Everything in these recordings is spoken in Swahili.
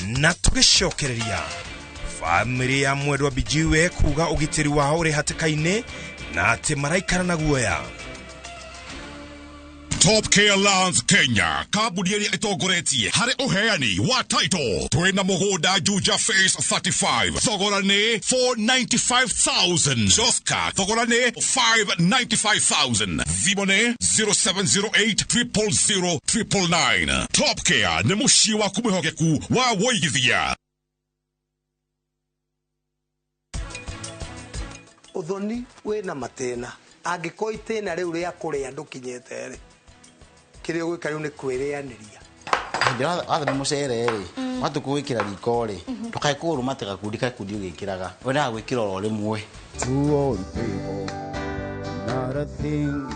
na tugicokereria family ya mwendwa bijiwe kuga ugitiri wao uri hatikaine na ati maraikara na guoya. Top Care Lands Kenya kabuni eri itogoretie hare uheani wa title twena mugoda Juja Phase 35 thogorane 495,000 Joska thogorane 595,000 Vimone 0708 Top Care ne mushi wa kumuhogeku wa woigithia. Uthoni wina matena angiko itena riu ria kuria ndukinyete ri kiri gwika riu ni kwireaniria ndio athe mucere ri watu kuwikira riko ri tukae kuru matega kudika kudi ugikiraga wena gwikira ro rimwe to all people not a thing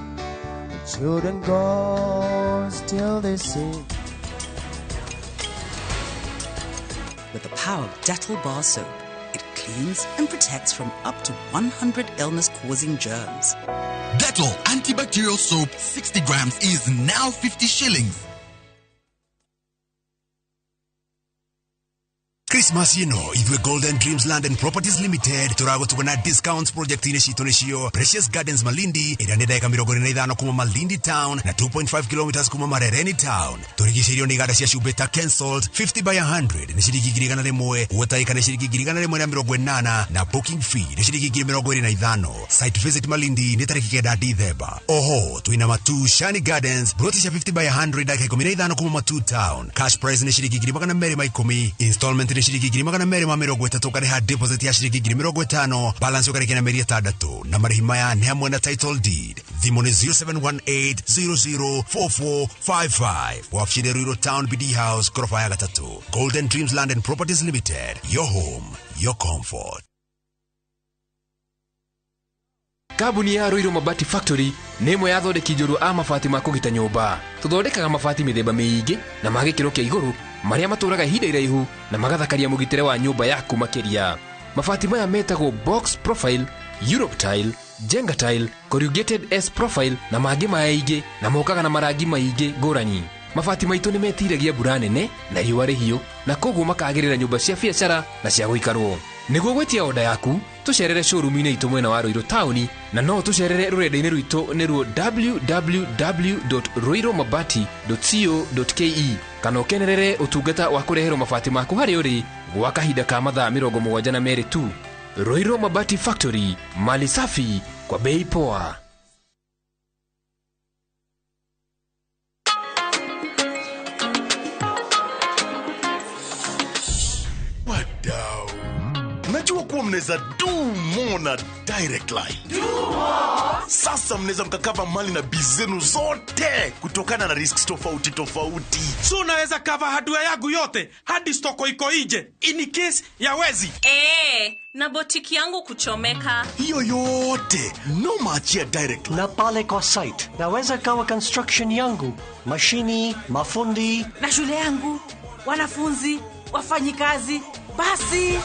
the children go still they sing. With the power of Dettol bar soap, it cleans and protects from up to 100 illness-causing germs. Dettol Antibacterial Soap 60 grams is now 50 shillings. Christmas ithwe Golden Dreams Land and Properties Limited turago tugona discounts project ineshio Precious Gardens Malindi iraneda eka 25 kuma Malindi town na 2.5 kilometers kuma Marereni town turigishirio ni gada cia shubeta cancelled 50 by 100 ni shiriki girigana rimwe wetaika ni shiriki girigana rimwe na 80 na booking fee ni shiriki 25 site visit Malindi ni tariki keda Dithemba oho tuina matu Shani Gardens brotisha 50 by 100 aka 15 kuma Matu town cash price ni shiriki 210 installment shiriki giri magana mere ma 30 kareha deposit ya shiriki giri 50 balance ukareke na meri 3 na marihima ya ni hamwe na title deed thimone 0718004455 wafshide Ruiru Town BD House korofa ya 3 Golden Dreams Land and Properties Limited, your home, your comfort. Kabuni ya Ruiru Mabati Factory nemo yathondeki njuru a mabati ma kugita nyumba. Tuthondekaga mabati mithemba miingi na magikiro kia iguru maria maturaga ihinda iraihu na magathakaria mugitire wa nyumba yaku makiria. Mabati maya metagwo box profile, Europe tile, Jenga tile, corrugated S profile na mangĩ maingĩ na mokaga na marangi maingĩ ngũrani. Mabati maitũ nĩ metiragia mbura nene na riũa rĩhiũ na koguo makagĩrĩra nyũmba cia biacara na cia gũikarwo. Nĩguo gwetia oda yaku tucerere showroom-inĩ itũ mwena wa Ruiru Town na no tucerere rũrenda-inĩ rwitũ nĩruo www.ruiromabati.co.ke kana ũkenerere ũtungata wa kũreherwo mabati maku harĩ ũrĩ gwa kahinda ka mathaa 72 tu. Ruiru Mabati Factory, mali safi kwa bei poa. Najua kuwa mneza do more na direct line. Sasa mneza mkakava mali na bizenu zote kutokana na risks tofauti tofauti. So unaweza cover hardware yangu yote hadi stoko iko nje in case ya wezi. Na botiki yangu kuchomeka. Hiyo yote no maachia direct line. Na pale kwa site naweza kawa construction yangu, mashini, mafundi na shule yangu, wanafunzi, wafanyikazi. Basi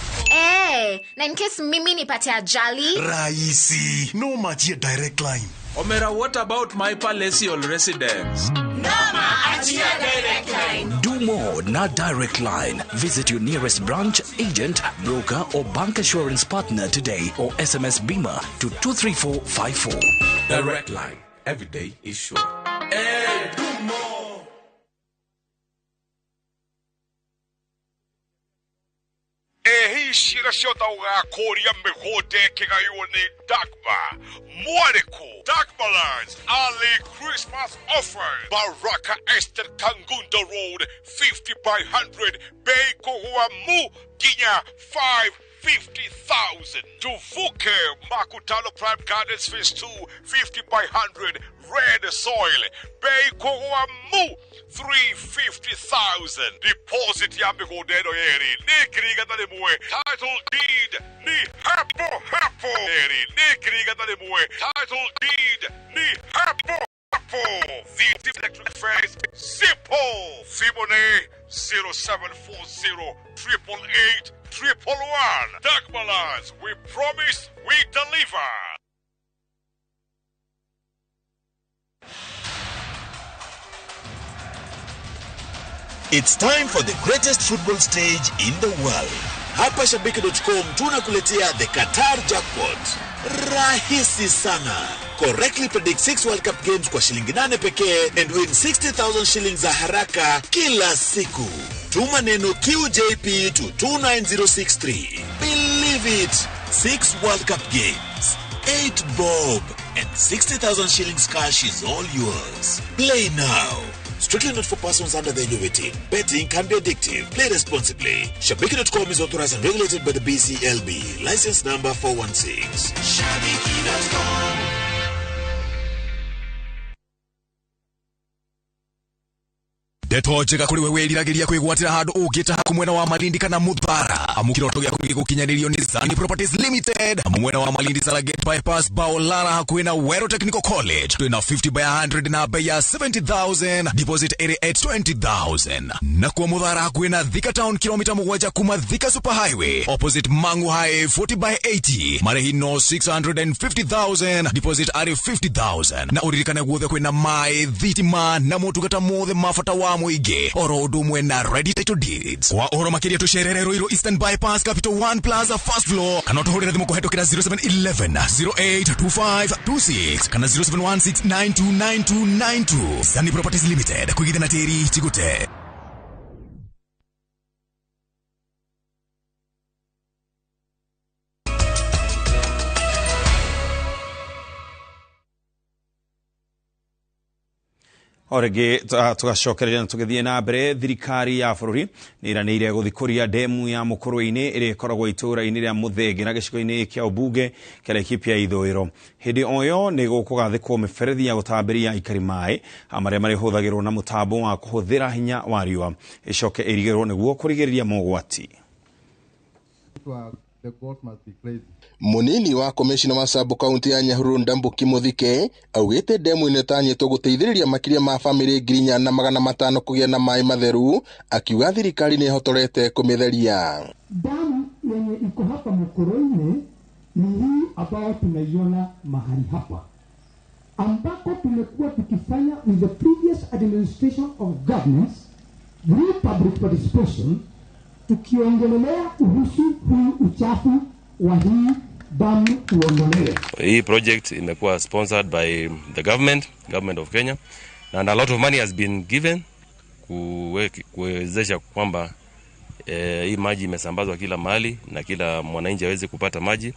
na in case mimi nipate ajali rahisi no maachia direct line. Omera, what about my palatial residence? No maachia direct line. Do more na direct line. Visit your nearest branch, agent, broker or bank assurance partner today or SMS Bima to 23454. Direct line. Every day is sure. Do more. Shira shota uga koria migode kigayone Dagba Mwareko Dagba Lands Ali Christmas offer Baraka Esther Kangunda Road 50 by 100 Bay Kohuamu Ginya 550,000 Tuvuke Makutano Prime Gardens Phase 2 50 by 100 Red Soil Bay Kohuamu 350,000 Deposit ya migodeno yeri Nikriga tanemue Title deed Ni hapo Yeri Nikriga tanemue Title deed Ni hapo The electric face Simple Simone 0740 888 111 Dagmalans, we promise we deliver. It's time for the greatest football stage in the world. Hapa Shabiki.com tunakuletea the Qatar Jackpot. Rahisi sana. Correctly predict 6 World Cup games kwa shilingi 8 pekee and win 60,000 shillings za haraka kila siku. Tuma neno QJP to 29063. Believe it. 6 World Cup games, 8 bob, and 60,000 shillings cash is all yours. Play now. Strictly not for persons under the age of 18. Betting can be addictive. Play responsibly. Shabiki.com is authorized and regulated by the BCLB. License number 416. Shabiki.com. Deto cheka kuri wewe liragiria kwigwatira handu ugita kumwena wa Malindi kana Muthara amukiroto gya kuri gukinyanirio ni Sani Properties Limited amwena wa Malindi Salagate bypass Baolara hakuina Wero Technical College twina 50 by 100 na bei ya 70,000 deposit area at 20,000 na kwa Muthara hakuina Thika Town kilomita 1 kuma Thika Super Highway opposite Mangu High 40 by 80 Marehino 650,000 deposit area 50,000 na uririkane guothe kwina mai thitima na motungata mothe mafata wa muige orodu mwena ready title deeds wa oro makiria tusherere Roiro Eastern Bypass Capital One Plaza first floor kana tohorera thimu kuhetokera 0711082526 kana 0716929292 Sani Properties Limited kuigithia na tiri chigute. Orege tugacokereria tugithie na mbere thirikari ya bururi ni iranire guthikuria demu ya Mukurwe-ini iri koragwo itura-ini ria Muthenge na gicigo-ini kia ubunge kia Laikipia Ithũĩro. Hindi oyo ni gukugathikwo miberethi ya gutambiria ikari mai amaria mari huthagirwo na mutambo wa kuhuthira hinya wa riua icoke irigirwo niguo kurigiriria mogwati. Munini wa komishina wa Sub County ya Nyahururu Ndambuki Muthike augite demu inetanyitwo guteithiriria makiria ma family 4,500 kugia na mai matheru akiuga thirikari ni hotorete kumitheria. Damu yenye iko hapa Mukurwe-ini ni hii ambayo tunaiona mahali hapa ambako tumekuwa tukifanya with the previous administration of governments through public participation tukiongelelea kuhusu huu uchafu wa hii damu uondolewe. Hii project imekuwa sponsored by the government of Kenya and a lot of money has been given kuwezesha kwamba hii maji imesambazwa kila mahali na kila mwananchi aweze kupata maji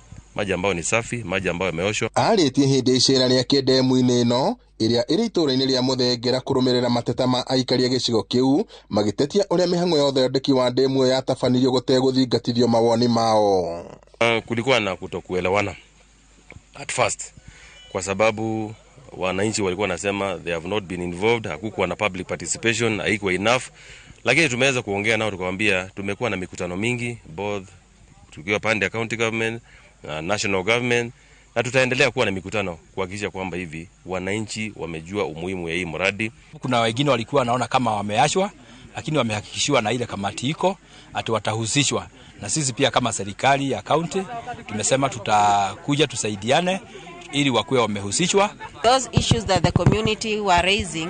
ambayo ni safi, maji ambayo yameoshwa. Aritie hindi icera ria kidemu-ini ino iria iri itura-ini ria Muthengera kurumirira mateta ma aikari a gicigo kiu magitetia uria mihango ya uthondeki wa demu ya tabanirio guteguthingatithio mawoni mao. Kulikuwa na kutokuelewana at first kwa sababu wananchi walikuwa nasema they have not been involved, hakukuwa na public participation, haikuwa enough, lakini tumeweza kuongea nao tukamwambia tumekuwa na mikutano mingi both tukiwa pande ya county government na national government na tutaendelea kuwa na mikutano kuhakikisha kwamba hivi wananchi wamejua umuhimu ya hii mradi. Kuna wengine walikuwa naona kama wameashwa lakini wamehakikishiwa na ile kamati iko ati watahusishwa, na sisi pia kama serikali ya county tumesema tutakuja tusaidiane ili wakuwe wamehusishwa. Those issues that the community were raising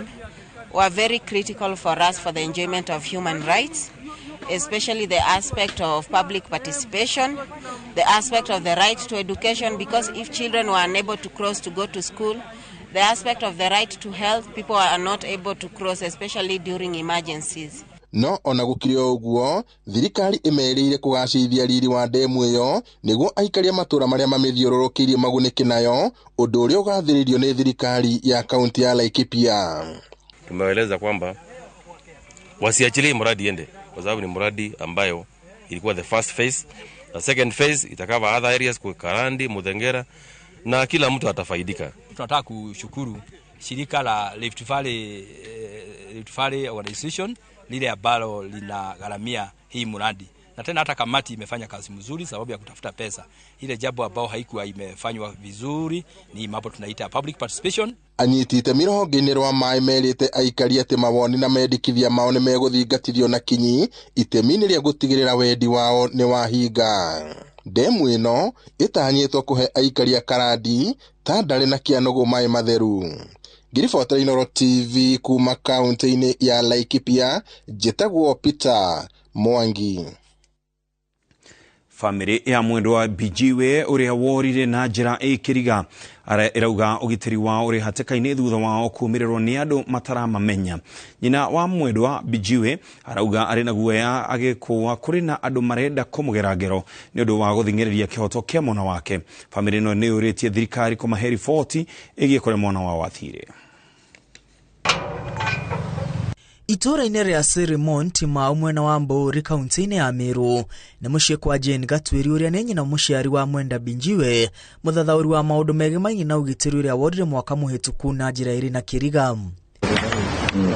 were very critical for us for the enjoyment of human rights, especially the aspect of public participation, the aspect of the right to education, because if children were unable to cross to go to school, the aspect of the right to health, people are not able to cross, especially during emergencies. No ona gukirio uguo thirikari imerire kugacithia riri wa demu iyo niguo aikaria matura maria mamithiururukirie maguniki nayo undu uria ugathiririo ni thirikari ya kaunti ya Laikipia. Tumeeleza kwamba wasiachilie mradi ende kwa sababu ni mradi ambayo ilikuwa the first phase. The second phase itakava other areas kwa Karandi, Muthengera na kila mtu atafaidika. Tunataka kushukuru shirika la Rift Valley Organization lile ambalo linagharamia hii mradi, na tena hata kamati imefanya kazi mzuri sababu ya kutafuta pesa. Ile jambo ambao haikuwa imefanywa vizuri ni mambo tunaita public participation. Anyitite mirohonge-ini rwa mai merite aikari ati mawoni na mendikithia mao ni meguthingatithio na kinyi itemi-ini ria gutigirira wendi wao ni wahinga. Demu ino itanyitwo kuhe aikari a Karandi Tandare na Kianogo mai matheru. ngiribota Inoro TV kuma kaunti-inĩ ya Laikipia, njĩtagwo Peter Mwangi. Family ya mwendwa Bijiwe uria worire na njira ikiriga irauga ugitiri wa uri hateka-ini thutha wao kumirerwo ni andu mataramamenya. Nyina wa mwendwa Bijiwe arauga ari na guoya agikuwa kuri na andu marenda kumugera ngero ni undu wa guthingiriria kihoto kia mwana wake. Family no ni uritie thirikari kumahe riboti igie kure mwana wao wathire. Itura-inĩ rĩa Seremont ma mwena wa Mburi kaunti-inĩ ya Meru na muciĩ kwa Jane Gatwiri uria nĩ nyina mũciari wa mwenda Bijiwe muthathauri wa maundu megi maingi na ugitiri uria worire mwaka muhituku na njira iri na kiriga.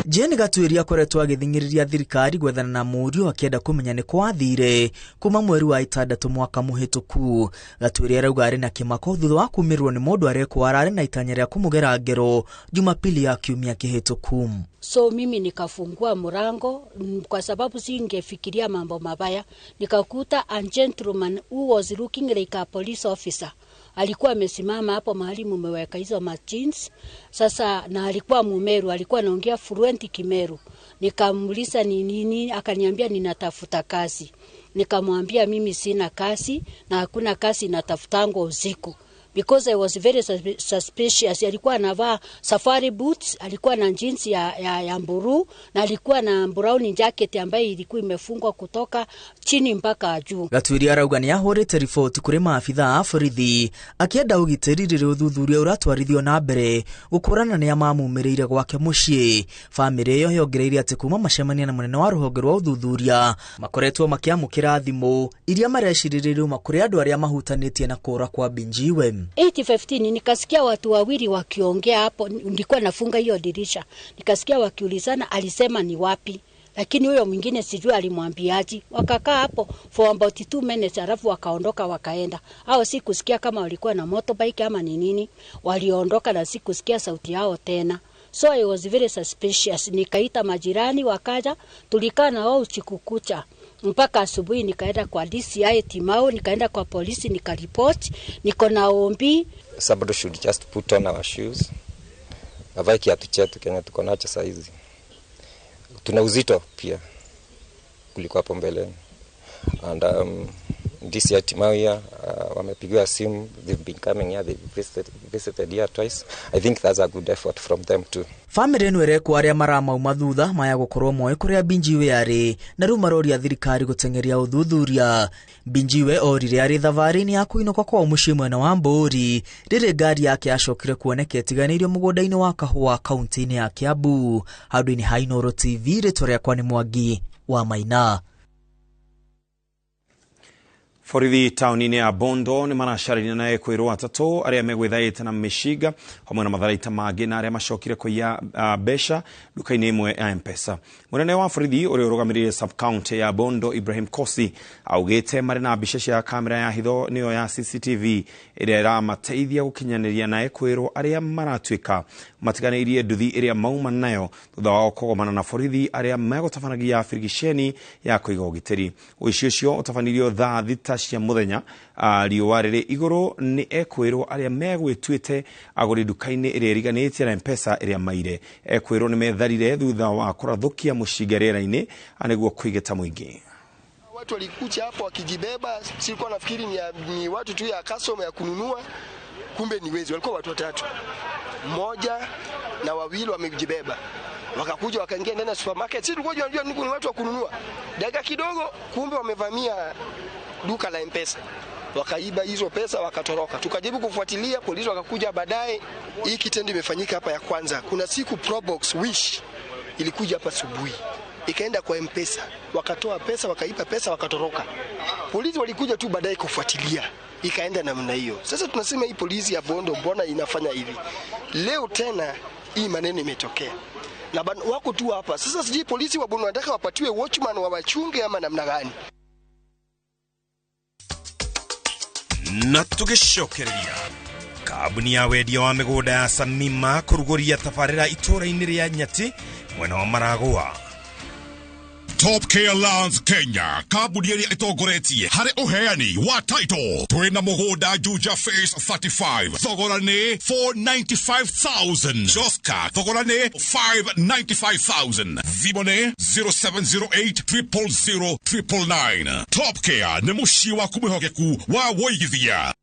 Jane Gatwiri akoretwo agithingiriria thirikari gwethana na mũriũ akienda kumenya nĩ kwathire kuma mweri wa 6 mwaka muhituku. Gatwiri arauga ari na kimako thutha wa kumirwo ni mundu arekwo arari na itanya rĩa kumugera ngero Jumapili ya kiumia kihituku. So mimi nikafungua murango kwa sababu singefikiria mambo mabaya. Nikakuta a gentleman who was looking like a police officer. Alikuwa amesimama hapo mahali mumeweka hizo machines. Sasa na alikuwa Mumeru, alikuwa anaongea fluent Kimeru. Nikamuuliza ni nini, akaniambia ninatafuta kazi. Nikamwambia mimi sina kazi na hakuna kazi natafutango usiku. Because I was very suspicious. Alikuwa anavaa safari boots, alikuwa na jeans ya mburu na alikuwa na brown jacket ambayo ilikuwa imefungwa kutoka chini mpaka juu. Gatwiri arauga ni ahorete riboti kuri maafitha a borithi akienda ugitiri riri uthuthuria uratwarithio na mbere gukurana ni amamumireire gwake muciĩ. Family yo yongereire ati kuma macemania na munene wa ruhonge rwa uthuthuria makoretwo makiamukira thimo iria marecirirĩrio makuri andu aria mahutanitie na kũra kwa Bijiwe. 8:15 nikasikia watu wawili wakiongea hapo, nilikuwa nafunga hiyo dirisha. Nikasikia wakiulizana alisema ni wapi. Lakini huyo mwingine sijui alimwambiaje. Wakakaa hapo for about 2 minutes alafu wakaondoka wakaenda. Hao sikusikia kama walikuwa na motorbike ama ni nini. Waliondoka na sikusikia sauti yao tena. So I was very suspicious. Nikaita majirani wakaja, tulikaa na wao usiku kucha. Mpaka asubuhi nikaenda kwa DCI Timau, nikaenda kwa polisi nikaripoti, niko na ombi. Somebody should just put on our shoes. Avae kiatu chetu Kenya tuko nacho saa hizi. Tuna uzito pia kuliko hapo mbeleni. And DCI Timau here wamepigiwa simu, they've been coming here, they've visited here twice. I think that's a good effort from them too. Family no erekwo aria maramauma thutha maya gukorwo moe kuria Bijiwe ari na riu maroria thirikari gutengeria uthuthuria. Bijiwe orire ari thavari-ini ya kuinoka kwa muciĩ mwena wa Mburi rĩrĩ ngari yake acokire kuoneka ĩtiganĩirio mũgũnda-inĩ wa kahũa kaunti-inĩ ya Kiambu. Handũ-inĩ ha Inoro TV rĩtwa rĩakwa nĩ Mwangi wa Maina. Borithi tauni-inĩ ya Bondo nĩ maracariria na ekwĩrwo atatũ arĩa megwĩthaĩte na mĩcinga hamwe na matharaita mangĩ na arĩa macokire kũiya mbeca nduka-inĩ ĩmwe ya M-Pesa. Mũnene wa borithi ũrĩa ũrũgamĩrĩire sub-county ya Bondo Ibrahim Kosi augĩte marĩ na mbica cia kamera ya hitho nĩyo ya CCTV ĩrĩa ĩramateithia gũkinyanĩria na ekwĩrwo arĩa maratuĩka matiganĩirie nduthi ĩrĩa mauma nayo thutha wao kũgomana na borithi arĩa megũtabanagia birigiceni ya kũiga ũgitĩri. Ũici ũcio ũtabanirio thaa thita cia muthenya riũa rĩrĩ igũrũ nĩ ekwĩrwo arĩa megwĩtuĩte agũri nduka-inĩ ĩrĩa ĩriganĩtie na M-Pesa ĩrĩa maire. Ekwĩrwo nĩ metharire thutha wa kũrathũkia mũcinga rĩera-inĩ nĩguo kũigĩta mũingĩ. Watu walikuja hapo wakijibeba, silikuwa nafikiri ni watu tu ya customer ya kununua, kumbe ni wezi. Walikuwa watu watatu, mmoja na wawili wamejibeba. Wakakuja wakaingia ndani ya supermarket. Sisi tulikuwa tunajua ni watu wa kununua. Dakika kidogo kumbe wamevamia duka la M-Pesa. Wakaiba hizo pesa wakatoroka. Tukajaribu kufuatilia, polisi wakakuja baadaye. Hii kitendo imefanyika hapa ya kwanza. Kuna siku Probox Wish ilikuja hapa asubuhi. Ikaenda kwa M-Pesa. Wakatoa pesa, wakaiba pesa, wakatoroka. Polisi walikuja tu baadaye kufuatilia. Ikaenda namna hiyo. Sasa tunasema hii polisi ya Bondo mbona inafanya hivi? Leo tena hii maneno imetokea. Na wako tu hapa. Sasa sijui polisi wa Bondo wanataka wapatiwe watchman wa wachunge ama namna gani? Na tugicokereria kabuni ya wendia wa mĩgũnda ya Samima kũrugũria tabarĩra itũra-inĩ rĩa Nyati mwena wa Maragwa. Top Care Lands Kenya kambuni ĩrĩa ĩtongoretie harĩ ũheani wa title twĩna mũgũnda Juja Phase 35 thogora nĩ 495,000 Joska thogora nĩ 595,000 thimũ nĩ 0708000999 Top Care nĩ mũciĩ waku mwĩhokeku wa woigithia.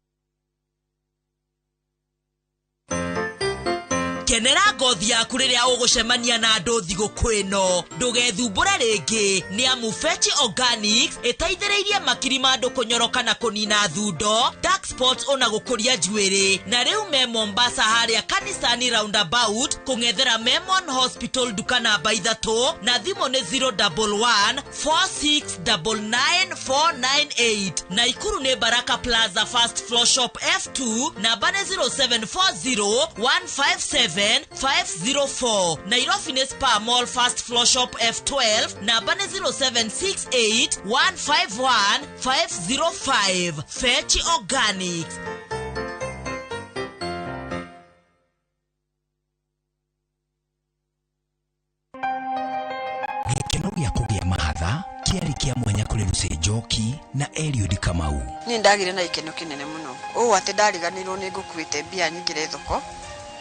Kenera ngothi yaku rĩrĩa ũgũcemania na andũ thigũkũ ĩno ndũgethumbũre rĩngĩ nĩ amu Fetch Organics ĩteithĩrĩirie makiri ma andũ kũnyoroka na kũnina thundo dark spots ona gũkũria njuĩrĩ na rĩu me Mombasa harĩa kanisani roundabout kũng'ethera Memon Hospital duka namba 3 na thimũ nĩ 01146999498 na Ikuru nĩ Baraka Plaza First Floor Shop F2 namba nĩ 0740157 504 Nairobi ni Spar Mall First Floor Shop F12 namba ni 0768151505 Fetch Organics. Gĩkeno gĩa kũgĩa mahatha kĩarĩ kĩa mwanya kũrĩ Lucy Njoki na Eliud Kamau. Ni ndagire na ikeno kinene muno. Ati ndariganirwo ni ngukuite mbia nyingire thoko.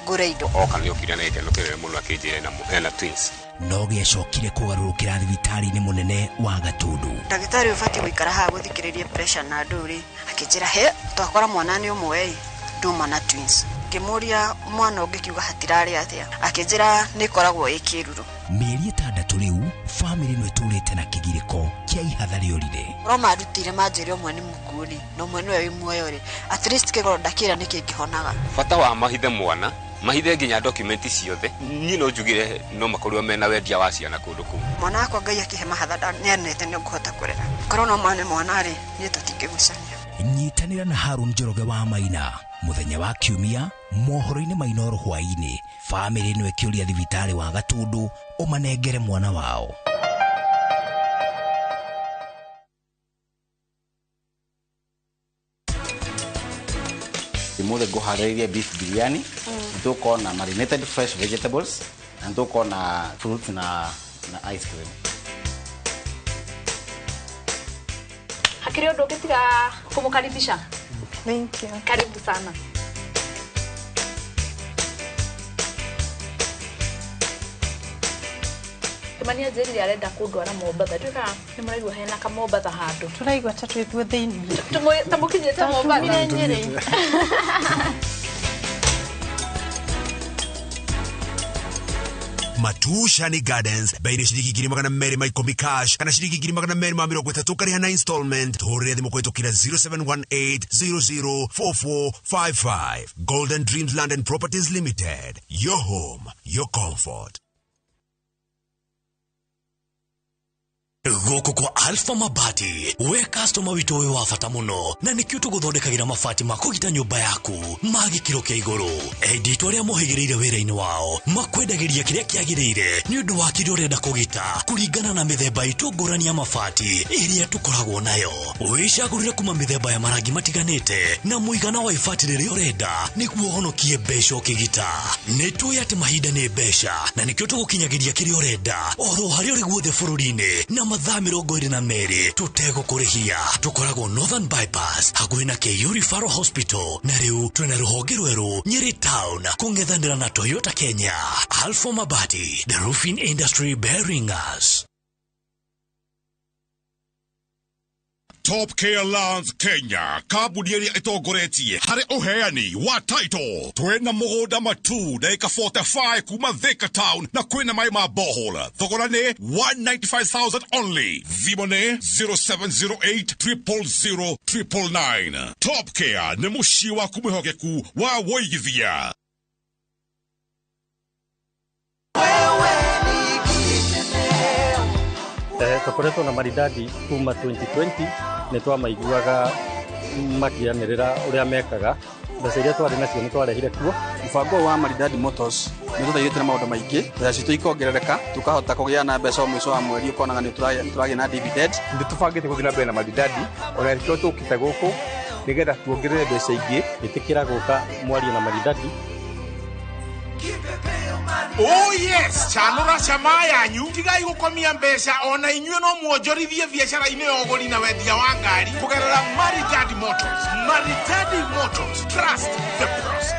Gureido okani okire na ikeno kinene muno akijire na twins. No gĩacokire kũgarũrũkĩra thibitarĩ-inĩ mũnene wa Gatundu. Ndagĩtarĩ ũbatiĩ gũikara haha gũthikĩrĩria pressure na ndũrĩ. Akĩnjĩra he twakora mwana nĩ ũmwe nduma na twins. Ngĩmũria mwana ũngĩkiuga hatirarĩ atĩa. Akĩnjĩra nĩ koragwo ĩkĩruru. Mĩeri 6 rĩu family no ĩtũrĩte na kĩgirĩko kĩa ihatha rĩorire. Roma arutire manjĩrĩ ũmwe nĩ mũkuri na ũmwe nĩwe wĩ muoyo rĩ. At least kĩgoro ndakĩra nĩ kĩngĩhonaga. Bata wa mahithe mwana mahithe nginya document ciothe niĩ no njugire no makorwo mena wendia wa ciana kũndũ kũu. Mwana wakwa Ngai akĩhe mahatha nĩ anete nĩ ngũhota kũrera. Korwo no mwana rĩ niĩ tũtingĩgucania. Nyitanĩra na Harun Njoroge wa Maina muthenya wa Kiumia mohoro-inĩ Mainoro hwaĩ-inĩ family no ĩkĩũria thibitarĩ wa Gatundu ũmanengere mwana wao. Imode goharairia beef biryani, tuko na marinated fresh vegetables, and tuko na fruit na ice cream. Hakiri ndo ketiga kumukaribisha. Thank you. Karibu sana. Mania jeri arenda kundwara Mombasa twika ni muraigwa hena ka Mombasa handu turaigwa tatu itwe thiini tamukinyete Mombasa nyeri Matushani Gardens baina shilingi 200 cash kana shilingi 230 kariha na installment thore thimo kwetokira 0718004455 Golden Dreams Land and Properties Limited, your home, your comfort. Goko kwa Alpha Mabati we customer wito we wafata muno na nikio tuguthondekagira mabati makugita nyumba yaku magikiro kia iguru edit aria mohigireire wira-ini wao makwendagiria kiria kiagirire ni undu wa kiria urenda kugita kuringana na mithemba itungurani ya mabati iria tukoragwo nayo wicagurire kuma mithemba ya marangi matiganite na muigana wa ibati riria urenda niguo honokie mbeca ukigita nituye ati mahinda ni mbeca na nikio tugukinyagiria kiria urenda oro hari uri guothe bururi-ini na mathaa 22 tutego kurihia tukoragwo Northern Bypass hakuhi na Keyuri Faro Hospital na riu twina ruhonge rweru Nyeri Town kung'ethanira na Toyota Kenya. Alpha Mabati, the roofing industry bearing us. Top Care Lands Kenya kambuni ĩrĩa ĩtongoretie harĩ ũheani wa title twĩna mũgũnda matu dakika 45 kuma Thika Town na kwĩna maĩ ma borehole thogora nĩ 195,000 only thimũ nĩ 0708000999 Top Care nĩ mũciĩ waku mwĩhokeku wa woigithia. Tukoretwo na maridadi kuma 2020 nĩ twamaiguaga makianĩrĩra ũrĩa mekaga mbeca iria twarĩ nacio nĩ twarehire kuo. Mũbango wa Maridadi Motors nĩ tũteithĩtie na maũndũ maingĩ mbeca citũ ikongerereka tukahota kũgĩa na mbeca mũico wa mweri ũkonaga nĩ tũragĩa na dividend. Nĩ tũbangĩte gũthiĩ na mbere na Maridadi ona rĩkĩo tũkĩte gũkũ nĩgetha tuongerere mbeca ingĩ. Ĩtĩkĩra gũka mwario na Maridadi. Oh yes, chanora chama yanyu tigai gukomia mbeca ona inyuĩ no muonjorithie biacara-inĩ ya ũgũri na wendia wa ngari kugerera Maridadi Motors. Maridadi Motors, trust the process.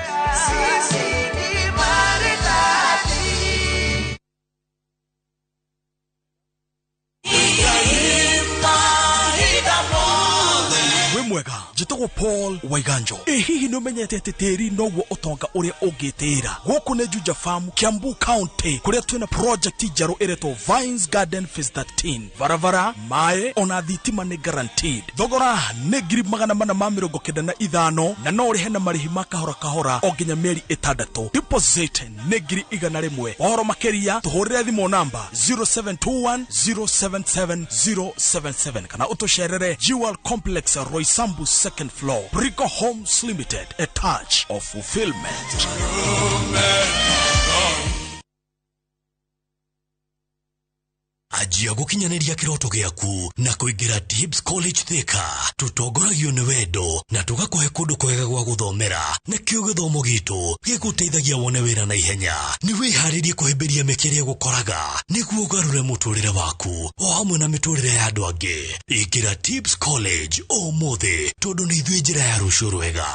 Sisi ni Maridadi. Mwega jitagwo Paul Waiganjo. Hihi no menyete titiri noguo utonga uria ungitira guku ne Juja Farm, Kiambu County, kuria twina project njeru iretwo Vines Garden Phase 13. Varavara mae ona thitima ni guaranteed. Thogora ne ngiri 495 na no urihe na marihi makahora kahora o nginya mieri 6. Deposit ne ngiri 100. Wahoro makeria tuhurire thimo namba 0721077077 kana utosherere Jewel Complex Roy Sambu second floor, Rico Homes Limited, a touch of fulfillment. Ajia gukinyanĩria kĩroto gĩaku na kũingĩra Tibbs College Thika. Tutongoragio nĩ wendo na tũgakũhe kũndũ kwega gwa gũthomera. Nakĩo gĩthomo gitũ gĩgũteithagia wone wĩra na ihenya. Nĩ wĩharĩrie kũhĩmbĩria mĩkĩre gũkoraga nĩguo ũgarũre mũtũrĩre waku o hamwe na mĩtũrĩre ya andũ angĩ. Ingĩra Tibbs College ũmũthĩ tondũ nĩ ithuĩ njĩra ya rũciũ rwega.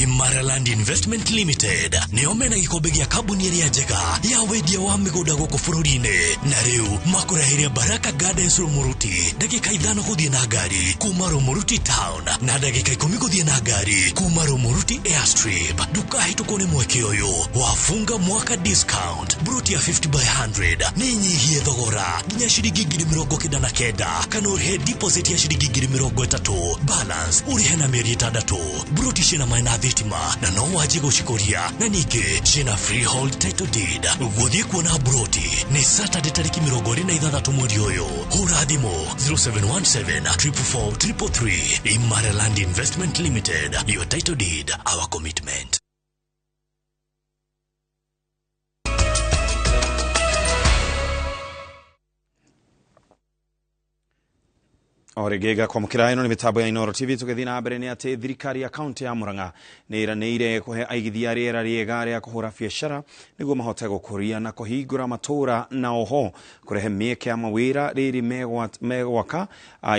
Imaraland Investment Limited nĩo mena gĩkombe gĩa kambuni ĩrĩa njega ya wendia wa mĩgũnda gũkũ bũrũri-inĩ. Na rĩu makũreheire Baraka Gardens Rumuruti, ndagĩka 5 gũthiĩ na ngari kuma Rumuruti Town na ndagĩka 10 gũthiĩ na ngari kuma Rumuruti Airstrip. Ndũkahĩtũkwo nĩ mweke ũyũ, wafunga mwaka discount bruti ya 50 by 100 nĩ nyihie thogora nginya ciringi 99 kana ũrĩhe deposit ya ciringi 30 balance ũrĩhe na mĩeri 6. Bruti ciĩna maina thitima na no wanjie gũcikũria na ningĩ ciĩna freehold title deed. Gũthiĩ kuona broti nĩ Saturday tarĩki 26 mweri ũyũ. Hũra thimũ 0717443333. Imaraland Investment Limited, your title deed, our commitment. Oregega kwa mukira ino ni mitambo ya Inoro TV tugethi na mbere ni ati thirikari ya kaunti ya Murang'a ni iranĩire kuhe aigithia rĩera rĩega rĩa kũhũra biacara nĩguo mahote gũkũria na kũhingũra matũra na oho kurehe mĩeke ya mawĩra rĩrĩ megwaka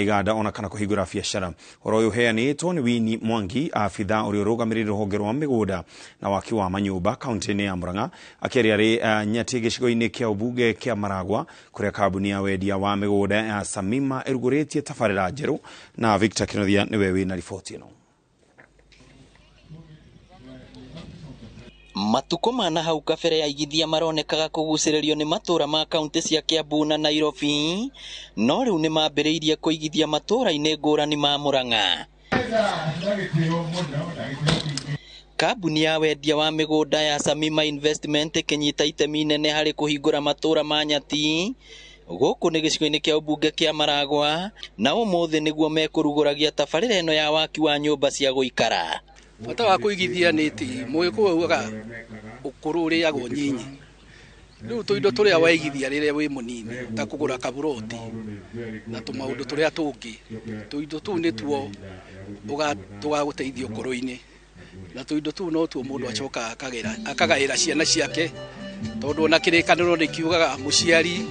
iganda ona kana kũhingũra biacara. Ũhoro ũyũ ũheanĩtwo nĩ Winnie Mwangi, abitha ũrĩa ũrũgamĩrĩire rũhonge rwa mĩgũnda na waki wa manyũmba kaunti-inĩ ya Murang'a, akĩaria arĩ Nyati gĩcigo-inĩ kĩa ũmbunge kĩa Maragwa kũrĩa kambuni ya wendia wa mĩgũnda ya Samima ĩrugũrĩtie tabarĩra njerũ. Na Victor Kinothia nĩwe wĩna riboti ĩno. Matuko mana hau kabere ya igithia maronekaga kugucĩrĩrio nĩ matũra ma kaunti cia Kiambu na Nairobi, no rĩu nĩ mambĩrĩirie kũigithia matũra-inĩ ngũrani ma Murang'a. Kambuni ya wendia wa mĩgũnda ya Samima Investment ĩkĩnyita itemi inene harĩ kũhingũra matũra ma Nyati gũkũ nĩ gĩcigo-inĩ kĩa ũmbunge kĩa Maragwa, na ũmũthĩ nĩguo mekũrugũragia tabarĩra ĩno ya waki wa nyũmba cia gũikara. Bata wa kũigithia nĩ atĩ mũgĩkũyũ augaga ũkũrũ ũrĩagwo nyinyi. Rĩu tũindo tũrĩa waigithia rĩrĩa wĩ mũnini ta kũgũra kaburoti na tũmaũndũ tũrĩa tũngĩ, tũindo tũu nĩtuo tũgagũteithia ũkũrũ-inĩ, na tũindo tũu no tuo mũndũ acoka akagaĩra ciana ciake, tondũ ona kĩrĩkanĩro nĩkiugaga mũciari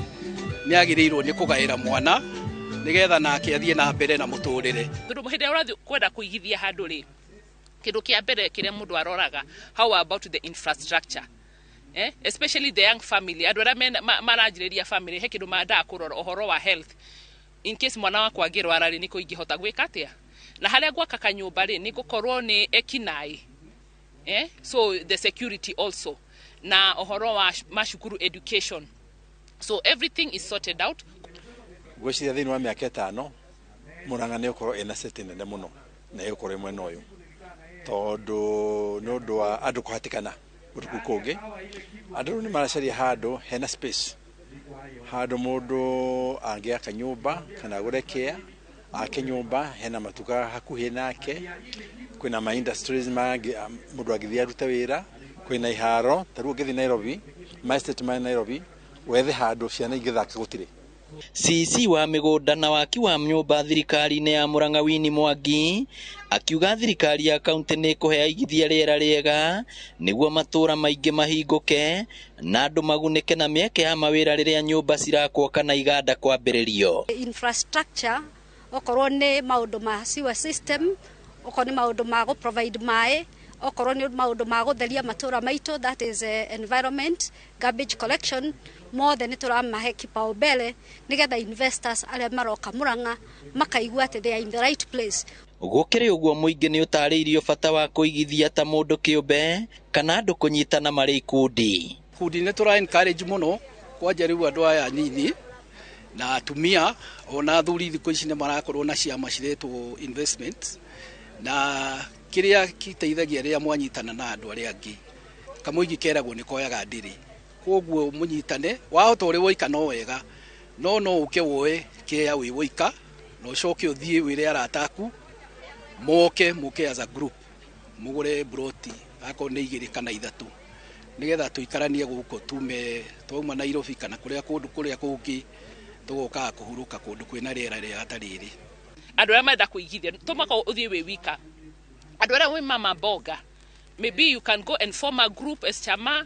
nĩagĩrĩirwo nĩ kũgaĩra mwana nĩgetha nake athiĩ na mbere na mũtũrĩre. Tondũ hĩndĩ ĩrĩa ũrathiĩ kwenda kũigithia handũ rĩ, kĩndũ kĩa mbere kĩrĩa mũndũ aroraga, how about the infrastructure, especially the young family, andũ arĩa maranjĩrĩria family, he kĩndũ mandaga kũrora ũhoro wa health, in case mwana wakwa angĩrwara rĩ, nĩkũ ingĩhota gwĩka atĩa, na harĩa gwaka kanyũmba rĩ nĩ gũkorwo nĩ ekinaĩ, so the security also, na ũhoro wa macukuru education, so everything is sorted out. Gwĩciria thĩinĩ wa mĩaka 5 Murang'a nĩ ũkorwo ena city nene mũno na ĩgũkorwo mwena ũyũ, tondũ nĩ ũndũ wa andũ kũhatĩkana gũtukũ kũngĩ, andũ nĩ maracaria handũ hena space, handũ mũndũ angĩaka nyũmba kana agũre kea ake nyũmba hena matuka hakuhĩ nake, kwĩna ma industries mũndũ agĩthiĩ arute wĩra, kwĩna iharo, ta rĩu ũngĩthiĩ Nairobi, ma estate ma Nairobi wethe handũ ciana ingĩthaka gũtirĩ, CC wa migunda na waki wa nyumba thirikari-inĩ ya Murang'a Winnie Mwangi akiuga thirikari ya kaunti nĩ kũhea igithia rĩera rĩega nĩguo matũra maingĩ mahingũke na andũ magunĩke na mĩeke ya mawĩra rĩrĩa nyũmba cirakwo kana iganda kwambĩrĩrio. Infrastructure okorwo nĩ maũndũ ma sewer system, okorwo nĩ maũndũ ma go provide maaĩ, okorwo nĩ maũndũ ma gũtheria matũra maitũ, that is environment, garbage collection, mothe nĩ tũramahe kipaumbele nĩgetha investors arĩa maroka Murang'a makaigua atĩ they are in the right place. Gũkĩrĩ ũguo mũingĩ nĩ ũtarĩirio bata wa kũigithia ta mũndũ kĩũmbe kana andũ kũnyitana marĩ ikundi. Kundi nĩ tũra encourage mũno kwanja rĩu andũ aya nini na atumia ona athuri thikũ ici nĩ marakorwo na ciama ciretwo investment na kĩrĩa kĩteithagia rĩrĩa mwanyitana na andũ arĩa angĩ. Kamũingĩ keragwo nĩ koyaga ndĩrĩ. Koguo mũnyitane wahota ũrĩ woika no wega no ũke woe kĩaya wĩ woika na ũcoke ũthiĩ wĩre arataku moke as a group mugure broti ako nĩ 2 kana 3 nigetha tuikaranie gũkũ twauma Nairobi kana kũrĩa kũngĩ tũgoka kũhurũka kũndũ kwĩna rĩera rĩa tarĩrĩ. Andũ arĩa marenda kũigithia tũmaka ũthiĩ wĩ wika. Andũ arĩa wĩ mama mboga, maybe you can go and form a group as chama,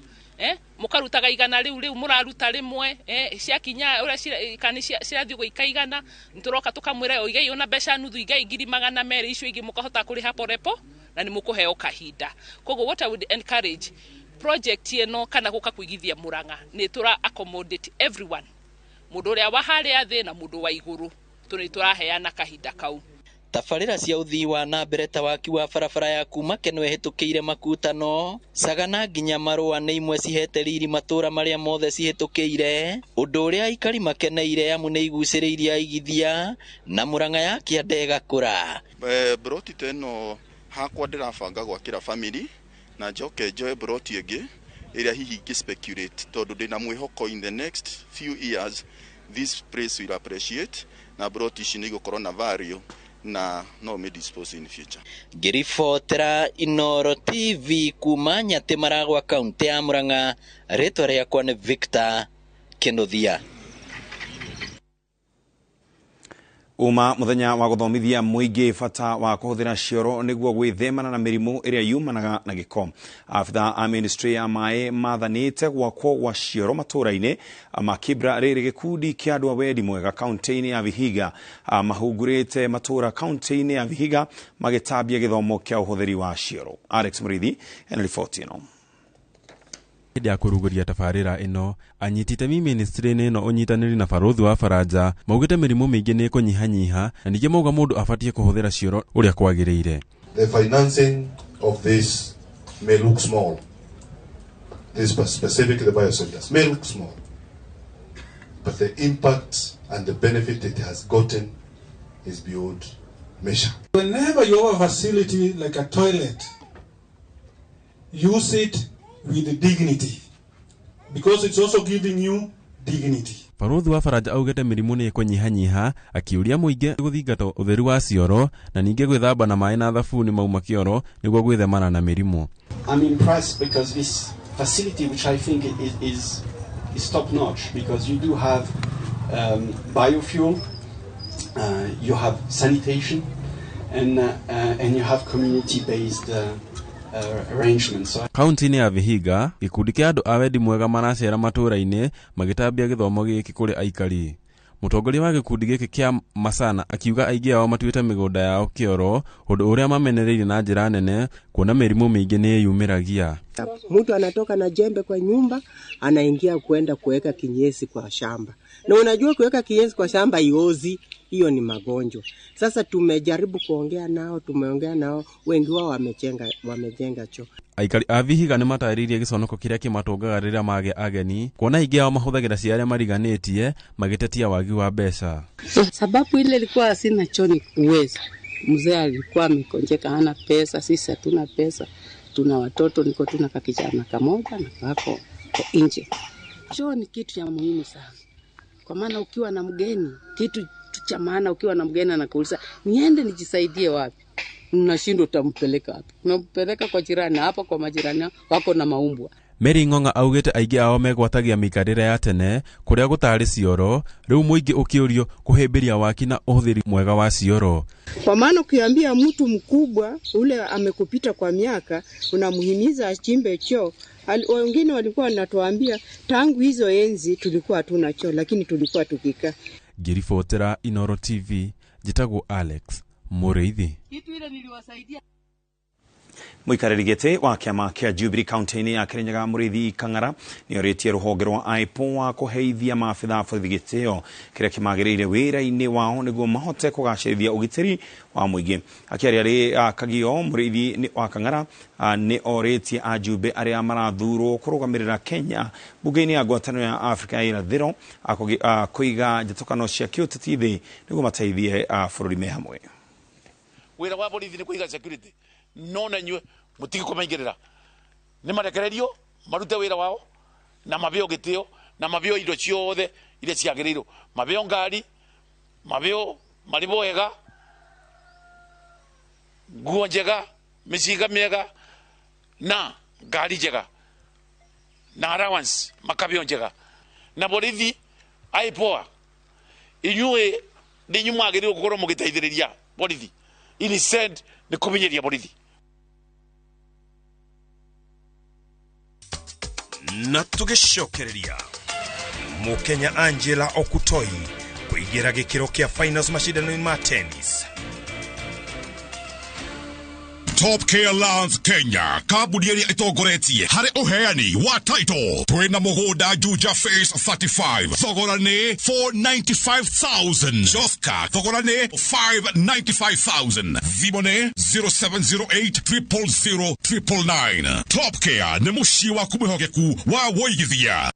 mukarutaga igana riu muraruta rimwe, ciakinya uria kani cirathiĩ gũikaigana nturoka tukamwira oigai ona mbeca nuthu igai 200 icio ingi mukahota kuriha porepo na ni mukuheo kahinda. Koguo what I would encourage project eno kana guka kuigithia Murang'a ni tura accommodate everyone, mundu uria wa harĩa thĩ na mundu wa iguru turaheana kahinda kau. Tabarĩra cia ũthii wa na mbere ta waki wa barabara ya kuma Kenwe hetũkĩire Makutano, Sagana nginya Marũa nĩ imwe cihete riri matũra marĩa mothe cihetũkĩire, ũndũ ũrĩa aikari makeneire amu nĩ igucĩrĩirie aigithia na Murang'a ya kĩanda ĩgakũra. Broti teno hakwa ndĩrabanga gwakĩra family na njoke njoe broti ĩngĩ ĩrĩa hihi ingĩ speculate tondũ ndĩna mwĩhoko in the next few years this place will appreciate na broti ici nĩ igũkorwo na value na no me dispose in future. Ngiribotera Inoro TV kuma Nyatĩ Maragwa kaunti ya Murang'a, rĩtwa rĩakwa nĩ Victor Kĩnuthia. Uma muthenya wa guthomithia muingi bata wa kuhuthira cioro niguo gwithemana na mirimu iria yumanaga na giko. Afitha a ministry ya mai mathanite gwakwo gwa cioro matũra-inĩ makibra rĩrĩ gĩkundi kĩa andũ a wendi mwega kaunti-inĩ ya Vihiga mahungurĩte matũra kaunti-inĩ ya Vihiga magĩtambia gĩthomo kĩa ũhũthĩri wa cioro. Alex Murithi ena riboti ĩno. Hĩndĩ ya kũrugũria tabarĩra ĩno, anyiti itemi ministry-inĩ ĩno ũnyitanĩri na barothi wa Faranja maugĩte mĩrimũ mĩingĩ nĩ kũnyihanyiha na ningĩ mauga mũndũ abatiĩ kũhũthĩra cioro ũrĩa kwagĩrĩire. The financing of this may look small. This specifically the biosolids may look small. But the impact and the benefit it has gotten is beyond measure. Whenever you have a facility like a toilet, use it with dignity, because it's also giving you dignity. Barothi wa Faranja augĩte mĩrimũ nĩ kũnyihanyiha, akiuria mũingĩ gũthingata ũtheru wa cioro na ningĩ gwĩthamba na maĩ na thabuni mauma kĩoro nĩguo gwĩthemana na mĩrimũ. I'm impressed because this facility, which I think is top notch, because you do have biofuel, you have sanitation, and you have community-based arrangements. Kaunti-inĩ ya Vihiga, gĩkundi kĩa andũ a wendi mwega maracera matũra-inĩ magĩtambia gĩthomo gĩkĩ kũrĩ aikari. Mũtongoria wa gĩkundi gĩkĩ kĩa Masana akiuga aingĩ ao matuĩte mĩgũnda yao kĩoro, ũndũ ũrĩa mamenereire na njĩra nene kuona mĩrimũ mĩingĩ nĩ yumĩragia. Mtu anatoka na jembe kwa nyumba, anaingia kwenda kuweka kinyesi kwa shamba. Na unajua kuweka kinyesi kwa shamba iozi, hiyo ni magonjwa. Sasa tumejaribu kuongea nao, wengi wao wamejenga choo. Aikari a Vihiga nĩ matarĩirie gĩconoko kĩrĩa kĩmatũngaga rĩrĩa magĩa ageni, kuona aingĩ ao mahũthagĩra cia arĩa mariganĩtie magĩtetia wagi wa mbeca. Sababu ile ilikuwa sina choo ni uwezo. Mzee alikuwa amekonjeka hana pesa, sisi hatuna pesa. Tuna watoto, niko tuna kakijana kamoja na kako nje. Choo ni kitu ya muhimu sana. Kwa maana ukiwa na mgeni, kitu cha maana ukiwa na mgeni anakuuliza, niende nijisaidie wapi? Unashindwa utampeleka wapi? Unampeleka kwa jirani, hapo kwa majirani wako na maumbwa. Mary Ng'ong'a augĩte aingĩ ao megwatagia mĩikarĩre ya tene kũrĩa gũtarĩ cioro, rĩu mũingĩ ũkĩũrio kũhĩmbĩria waki na ũhũthĩri mwega wa cioro. Kwa maana ukiambia mtu mkubwa ule amekupita kwa miaka, unamhimiza achimbe choo. Wengine walikuwa wanatuambia tangu hizo enzi tulikuwa hatuna choo, lakini tulikuwa tukikaa. Ngiribotera Inoro TV, njĩtagwo Alex Mũrĩithi. Kitu ile niliwasaidia Muikarĩri gĩtĩ wa kĩama kĩa Jubilee kaunti-inĩ ya Kirinyaga Mũrĩithi Kang'ara nĩ orĩtie rũhonge rwa IPO wa kũheithia maabitha borithi gĩtĩo kĩrĩa kĩmagĩrĩire wĩra-inĩ wao nĩguo mahote kũgacĩrithia ũgitĩri wa mũingĩ. Akĩaria rĩ Kagio, Mũrĩithi wa Kang'ara nĩ orĩtie ajumbe arĩa marathurwo kũrũgamĩrĩra Kenya mbunge-inĩ ya ngwatanĩro ya Afrika ya irathĩro kũiga njatũkano cia kĩũteti thĩ nĩguo mateithie bũrũri me hamwe. Wĩra wa borithi nĩ kũiga security. No na nyue mutiki kumaingirira ni marekererio marute wira wao na mabeo gitio na mabeo indo ciothe ile ciagiriro mabeo ngari mabeo maribo wega nguo njega miciga miega na ngari njega na allowance makabeo njega na borithi aipoa inyue ndi nyumagiriro gukorwo mugiteithiriria borithi ini send ni kuminyeria borithi. Na tugicokereria Mukenya Angela Okutoi kuigira gikiro kia finals mashindano ma tennis. Top Care Lands Kenya kabudi ĩrĩa ĩtongoretie harĩ ũheani wa title twĩna mũgũnda Juja Phase 35 thogora nĩ 495,000 Joska thogora nĩ 595,000 thimo nĩ 0708000999 Top Care nĩ mũciĩ waku mwĩhokeku wa woigithia.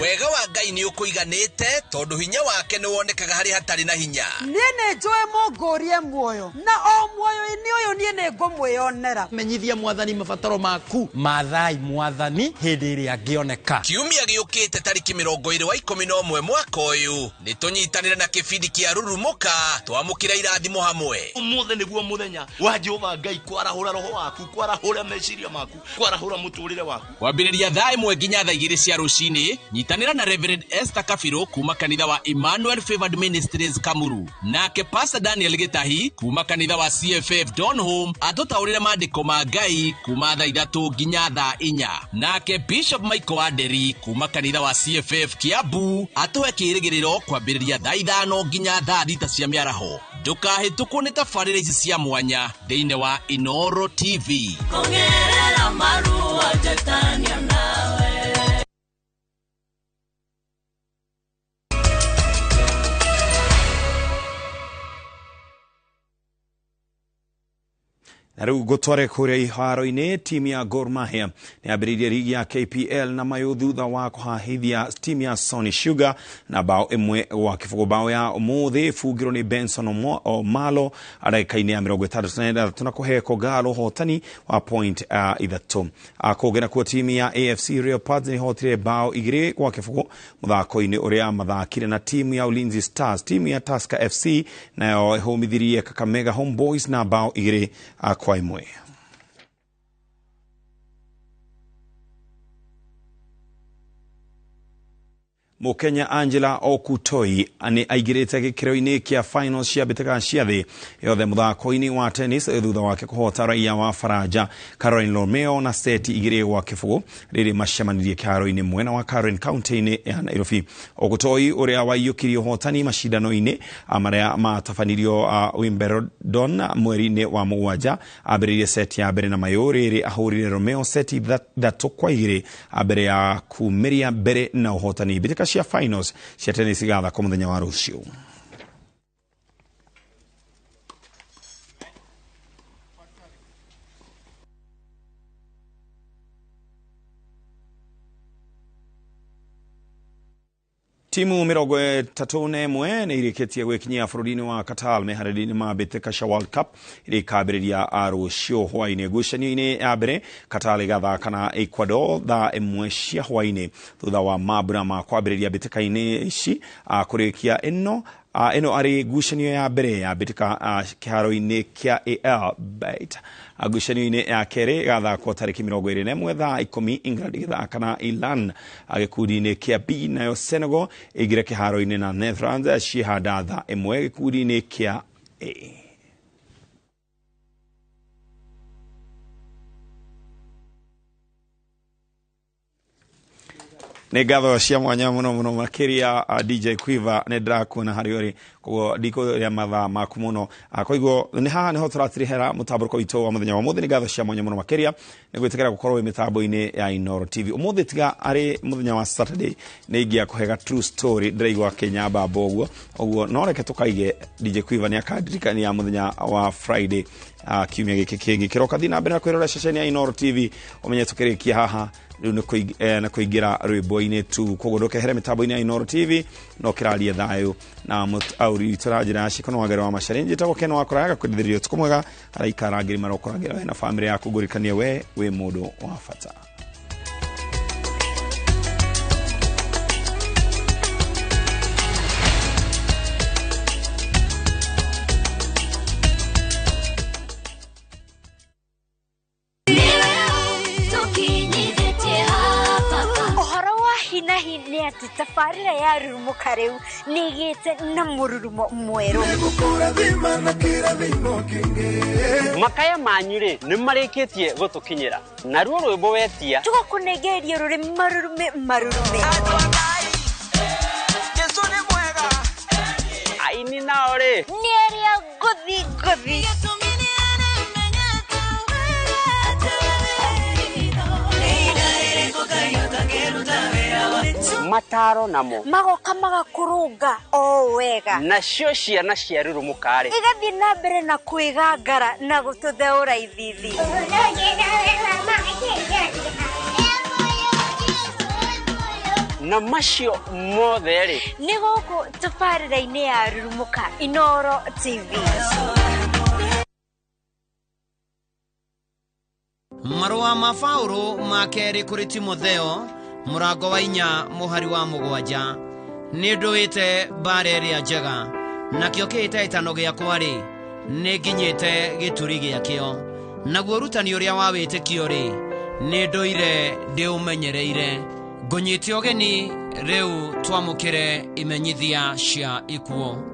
Wega wa Ngai ni ukuiganite tondu hinya wake ni wonekaga hari hatari na hinya. Nene njoe mongorie muoyo na o muoyo ini uyu nie ne ngomweyonera. Menyithia mwathani mabataro maku mathai mwathani hindi ria ngioneka. Kiumia giukite tariki 20/11 mwaka uyu ni tunyitanire na kibindi kia rurumuka twamukira irathimo hamwe. Umuthe niguo muthenya wa Jehova Ngai kwarahura roho waku kwarahura meciria maku kwarahura muturire waku. Kwambiriria thaa 1 nginya thaa 2 cia rucini nyitanira na Reverend Esther Kafiro kuma kanitha wa Emmanuel Favored Ministries Kamuru nake Pastor Daniel Gitahi kuma kanitha wa CFF Donholm atutaurire maandiko ma Ngai kuma thaa 3 nginya thaa 4 nake Bishop Michael Waderi kuma kanitha wa CFF Kiambu atuhe kirigiriro kwambiriria thaa 5 nginya thaa 6 cia miaraho. Ndukahĩtũkwo nĩ tabarĩra ici cia mwanya thĩinĩ wa Inoro TV. Kongerera marua jetania nawe. Na rĩu gũtware kũrĩa iharo-inĩ timu ya Gor Mahia nĩ ambĩrĩirie ligi ya KPL na mayũ thutha wa kũhahithia timu ya Sony Sugar na bao ĩmwe gwa kĩbũgũ. Bao ya ũmũthĩ ĩbungirwo nĩ Benson Omalo ndagĩka-inĩ ya 36 na kũhe Kogalo ũhotani wa point 3. Kũngĩ kuo timu ya AFC Leopards nĩ ĩhotire bao 2 gwa kĩbũgũ mũthako-inĩ ũrĩa mathakire na timu ya Ulinzi Stars. Timu ya Tusker FC nayo ĩhũmithirie Kakamega Homeboys na bao 2 kwa imwe. Mukenya Angela Okutoi ani aigirite gikiro-ini kia finals cia mbĩtĩka cia thĩ yothe mũthako-inĩ wa tennis thutha wake kũhota raia wa Faraja Caroline Romeo na seti 2 gwa kĩbũgũ rĩrĩ macemanirie kĩharo-inĩ mwena wa Karen County-inĩ ya Nairobi. Okutoi ũrĩa waiyũkirie ũhotani macindano-inĩ marĩa matabanirio Wimbledon mweri-inĩ wa mũgwanja ambĩrĩirie seti ya mbere na mayũ rĩrĩ ahũrire Romeo seti 3-2 mbere ya kumĩria mbere na ũhotani. Mbĩtĩka cia finals cia tennis igathakwo mũthenya wa rũciũ. Timu 31 nä irĩkĩtie gwĩkinyia bũrũri-inĩ wa Qatar meharĩrĩria ma mbĩtĩka World Cup irĩ kambĩrĩria rũciũ hwainĩ. Ngucanio-inĩ ya mbere Qatar ĩgathaka na Ecuador thaa 1 cia hwainĩ thutha wa mambura ma kwambĩrĩria mbĩtĩka-inĩ ici kũrĩkia ĩno arĩ ngucanio ya mbere ya mbĩtĩka kĩharo-inĩ kĩa AL Bayt. Ngucanio-inĩ ya kerĩ ĩgathakwo tarĩki 21 thaa 10 England ĩgĩthaka na Iran. Gĩkundi-inĩ kĩa B nayo Senegal ĩgire kĩharo-inĩ na Netherlands ciĩhanda thaa 1 gĩkundi-inĩ kĩa A. Nĩ ngatho cia mwanya mũno makĩria DJ Quiver nĩ ndĩrakuona harĩ ũrĩ koguo ndikũrĩa mathaa maku mũno koiguo nĩ haha nĩho tũratirihera mũtambũrũko witũ wa mũthenya wa ũmũthĩ. Nĩ ngatho cia mwanya mũno makĩria nĩ gwĩtĩkĩra gũkorwo wĩ mĩtambo-inĩ ya Inooro TV. Ũmũthĩ tiga arĩ mũthenya wa Saturday nĩ ingĩa kũhega true story ndĩraigua Kenyamba ũguo ũguo no reke tũkaige DJ Quiver nĩ akandirikania mũthenya wa Friday kiumia gĩkĩ kĩngĩ kĩroka thiĩ na mbere na kwĩrorera ceceni ya Inooro TV ũmenye tũkĩrĩkia haha rĩu na kũingĩra rwĩmbo-inĩ tu koguo ndũkehere mĩtambo-inĩ ya Inooro TV no kĩraria thayũ na mũtauri tũra njĩra ya cikono wagera wa macarenji njĩtagwo Ken wakora yaga kwendithĩrio ũtukũ mwega araikara ngiri marokoragĩra we na bamĩrĩ yaku ngũrikanie we wĩ mũndũ wa bata. Ati tafarira ya rurumuka rĩu nĩgĩte na mũrurumo mwerũ. Makaya manyu rĩ nĩ marĩkĩtie gũtũkinyĩra na ruo rwĩmbo wetia tũgakũnengereria rũrĩ marurume Yesu nĩ mwega aini nao rĩ nĩ arĩa ngũthi mataro namo magoka magakurunga o wega nacio ciana cia rurumuka rĩ igathiĩ na mbere na kwĩgangara na gũtũtheũra ithithi. na macio mothe rĩ nĩ gũkũ tabarĩra-inĩ ya rurumuka Inooro TV. Marũa ma Paulo ma kerĩ kũrĩ Timotheo mũrango wa 4 mũhari wa 7 nĩ ndũĩte mbara ĩrĩa njega nakĩo kĩhĩtahĩtano gĩakwa rĩ nĩ nginyĩte gĩturi gĩakĩo naguo ũrutani ũrĩa wa wĩtĩkio rĩ nĩ ndũire ndĩũmenyereire ngũnyĩte ũgeni rĩu twamũkĩre imenyithia cia ikuo.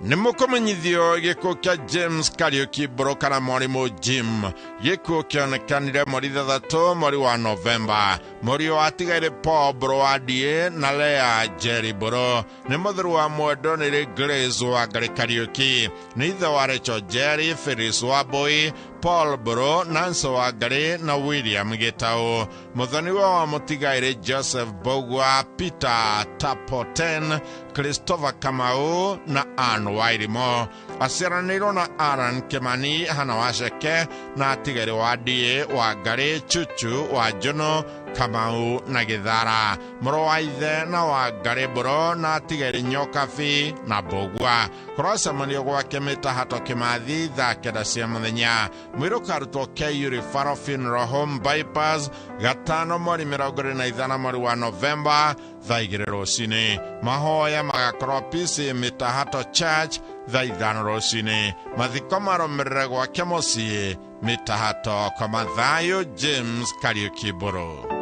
Nimukomenyithio gĩkuũ kĩa James Kariuki Borokana Mwarimũ Jim gĩkuũ kĩonekanire mweri 3 mweri wa Novemba. Mũriũ atigaire Paul Boro wa Die na Lea Jerry Boro nĩ mũthuri wa mwendo nĩ Grace wa Kariuki nĩ ithe wa Rachel Jerry, Phyllis wa Boy, Paul Boro, Nancy wa Gary na William Gitau. Mũthoni wa mũtigaire Joseph Bogwa, Peter Tapoten, Christopher Kamau na Ann Wairimo. Aciaranĩirwo na Aaron Kimani Hana Waceke na atigaire wa Die wa Gary, Chuchu wa Juno, Kamau na Githara. Mũrũ wa ithe na wa Gary Boro na atigaire Nyokabi na Bogwa. Kũracemanio gwake Mĩtahato Kĩmathi thaa 9 cia mũthenya. Mwĩrũ karutwo Kayuri Faro Funeral Home Bypass 5 mweri 25 mweri wa Novemba thaa 2 rũcinĩ. Mahoya magakorwo PC Mĩtahato Church thaa 5 rũcinĩ. Mathiko marũmĩrĩre gwake mũciĩ Mĩtahato kwa Mathayo James Kariuki Boro.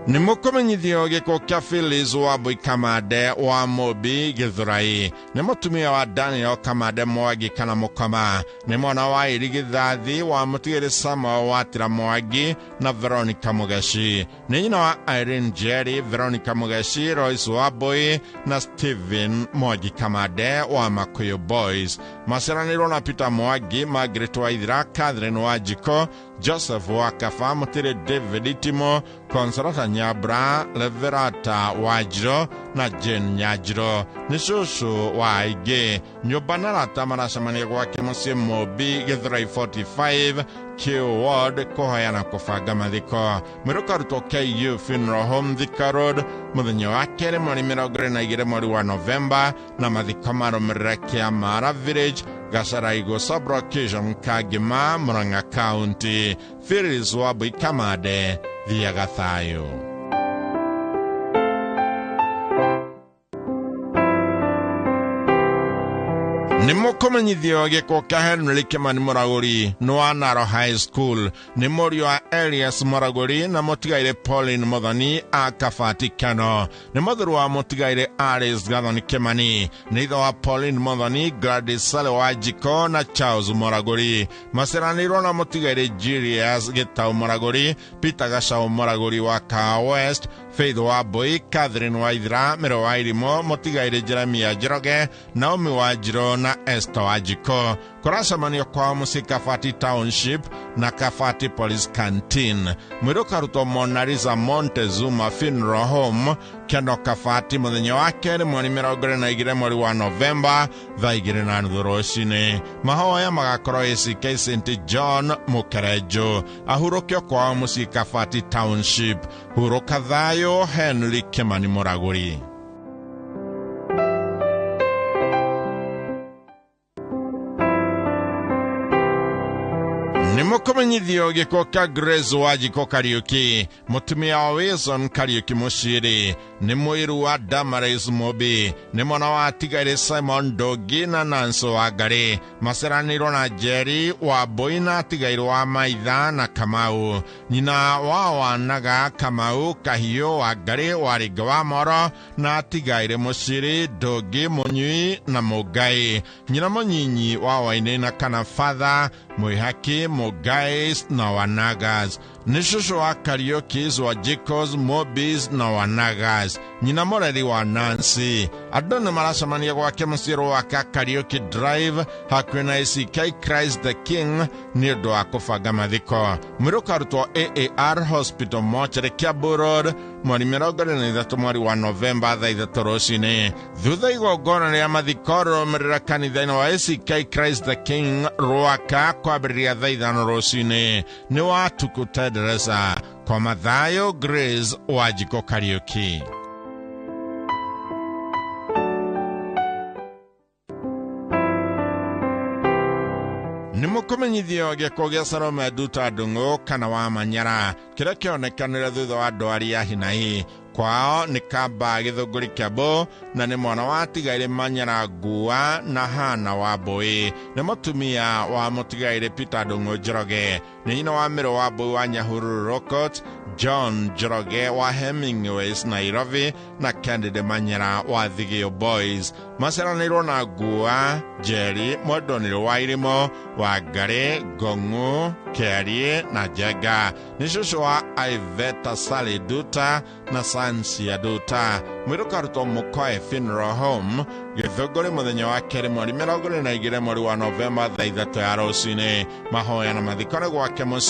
Nimukomenyithio gĩkuũ kĩa Phyllis wa Boy Kamande wa Mobi Githurai nĩ mũtumia wa Daniel Kamande Mwangi kana Mũkoma nĩ mwana wa Iri Githathi wa mũtigĩri Samuel wa Tira Mwangi na Veronica Mugeshi nĩ nyina wa Irene Jerry, Veronica Mugeshi, Royce wa Boy na Stephen Mwangi Kamande wa Makuyu Boys. Maciaranĩirwo na Peter Mwangi, Margaret Waithira, Catherine Wanjiko, Joseph Wakafa Mutire David Timo Consolata Nyabra Leverata Wajiro na Jen Nyajiro Nishushu Waige Nyobanara Tamara Samania Wake Musi Mobi Gethrai 45 Q Ward Kohayana Kofaga Madiko Mirokaruto KU Funeral Home Thika Road Mudinyo Akere Mori Mirogre na Igere Mori wa November na Madikomaro Mrekia Mara Village Gasaraigo Sublocation Kagima Muranga County Firis Wabu Kamade Viagathayo. Nimukomanyithio gikoka Henry Kimani Moraguri Noanaro High School Nimurio Elias Moraguri na motigaire Pauline Modani akafati kano Nimodhuru wa motigaire Aris Gathoni Kimani Nitho wa Pauline Modani Gladys Salewajiko na Charles Moraguri Maseraniro na motigaire Julius Gitau Moraguri Peter Gashau Moraguri wa Ka West Faith Waboi Catherine Waithra Mero Wairimo motigaire Jeremia Jiroge Naomi Wajiro na Esther Wajiko Kurasa manio kwa musika Kafati Township na Kafati Police Canteen Mwirukaruto Monariza Montezuma Funeral Home Kendo Kafati Mudhenyo wake ni mwani mirogore na igire mwari wa November Vaigire na nudhuroshine Mahawa ya magakoro ECK St. John Mukerejo Ahurokyo kwa musika Kafati Township Hurokadhayo Henry Kimani Moraguri. Nimukomanyithio gikoka Grace Wajiko Kariuki Mutumia wa Wilson Kariuki Mushiri Nimwiru wa Damaris Mobi Nimona wa Tigaire Simon Dogi na Nanso Wagari Maseraniro na Jerry wa Boina Tigaire wa Maitha na Kamau Nina wa Naga Kamau Kahio Wagari Warigawa Moro na Tigaire Mushiri Dogi Munyui na Mogai Nina Monyinyi wa Waine na Kanafadha Muihaki Mogais na Wanagas Nishushu wa Kariokis wa Jikos Mobis na Wanagas Nina Moreri wa Nancy Adona Marasamani wa Kemusiro wa Karaoke Drive Hakwena ECK Christ the King Nirdo Akofaga Madiko Mirokaruto AAR Hospital Mortuary Kiabu Road Mwari Mirogore na idhato mwari wa November Dha idhato roshine Dhudha igogona ni amadhikoro Mrirakani dhaina wa ECK Christ the King Ruaka kwa abiria dha idhano roshine Ni watu kutedereza Kwa madhayo Grace Wajiko Kariuki. Nimukomanyithio giko Salome Duta Dungo kana wa Manyara kira kionekanira thutha wa ndwari ya hinahi kwao ni Kaba Githunguri Kiambu na ni mwana wa Tigaire Manyara Gua na Hana wa Boi ni mutumia wa Mutigaire Peter Dungo Njoroge ni nyina wa Miro wa Boi wa Nyahururu Rokot John Njoroge wa Hemingways Nairobi na Candide Manyara wa Thigio Boys Maseraniro na Gua Jerry Modoniro wa Irimo wa Gare Gongu Kerie na Jega ni shushu wa Iveta Sali Duta na Sansia Duta Mwirukaruto Mukoe Funeral Home Githunguri muthenya wa keri mweri mirogore na igire mweri wa November Dha idhato ya rocine Mahoya na mathikone gwake